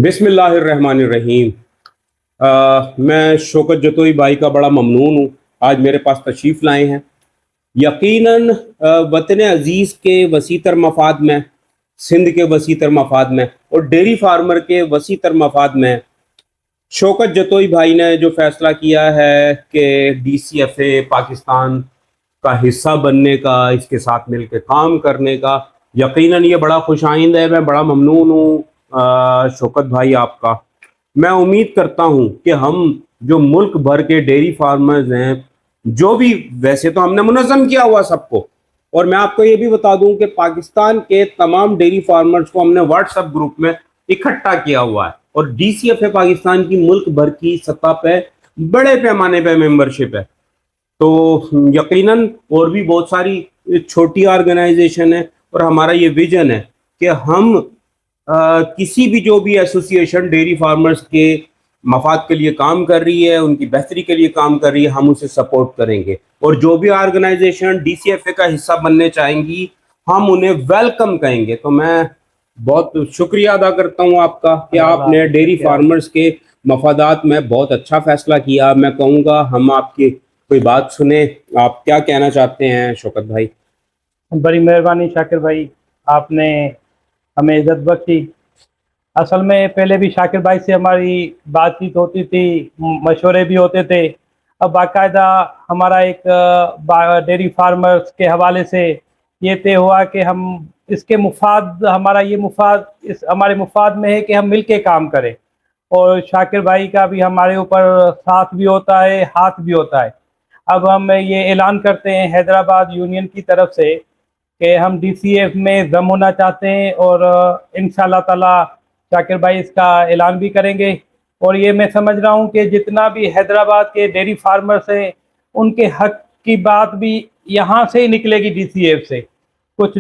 बिस्मिल्लाहिर्रहमानिर्रहीम। मैं शौकत जतोई भाई का बड़ा ममनून हूँ, आज मेरे पास तशरीफ़ लाए हैं। यकीनन वतन अजीज़ के वसीतर मफाद में, सिंध के वसीतर मफाद में और डेयरी फार्मर के वसीतर मफाद में शौकत जतोई भाई ने जो फ़ैसला किया है कि DCFA पाकिस्तान का हिस्सा बनने का, इसके साथ मिलकर काम करने का, यकीनन ये बड़ा खुशाइंद है। मैं बड़ा ममनून हूँ शौकत भाई आपका। मैं उम्मीद करता हूँ कि हम जो मुल्क भर के डेयरी फार्मर्स हैं, जो भी, वैसे तो हमने मुनज़्ज़म किया हुआ सबको, और मैं आपको ये भी बता दूं कि पाकिस्तान के तमाम डेयरी फार्मर्स को हमने व्हाट्सएप ग्रुप में इकट्ठा किया हुआ है और DCFA पाकिस्तान की मुल्क भर की सतह पे बड़े पैमाने पे मेंबरशिप है। तो यकीनन और भी बहुत सारी छोटी ऑर्गेनाइजेशन है और हमारा ये विजन है कि हम किसी भी जो भी एसोसिएशन डेयरी फार्मर्स के मफाद के लिए काम कर रही है, उनकी बेहतरी के लिए काम कर रही है, हम उसे सपोर्ट करेंगे। और जो भी ऑर्गेनाइजेशन DCFA का हिस्सा बनने चाहेंगी, हम उन्हें वेलकम कहेंगे। तो मैं बहुत शुक्रिया अदा करता हूँ आपका कि आपने डेयरी फार्मर्स के मफादात में बहुत अच्छा फैसला किया। मैं कहूँगा हम आपकी कोई बात सुने, आप क्या कहना चाहते हैं शौकत भाई? बड़ी मेहरबानी शाकिर भाई, आपने हमें इज्जत बख्शी। असल में पहले भी शाकिर भाई से हमारी बातचीत होती थी, मशवरे भी होते थे। अब बाकायदा हमारा एक डेयरी फार्मर्स के हवाले से ये तय हुआ कि हम इसके मुफाद, हमारा ये मुफाद इस हमारे मुफाद में है कि हम मिल के काम करें। और शाकिर भाई का भी हमारे ऊपर साथ भी होता है, हाथ भी होता है। अब हम ये ऐलान करते हैं हैदराबाद यूनियन की तरफ से कि हम DCF में जम होना चाहते हैं और इंशाल्लाह ताला शाकिर भाई इसका ऐलान भी करेंगे। और ये मैं समझ रहा हूँ कि जितना भी हैदराबाद के डेयरी फार्मर्स हैं, उनके हक की बात भी यहाँ से ही निकलेगी, DCF से। कुछ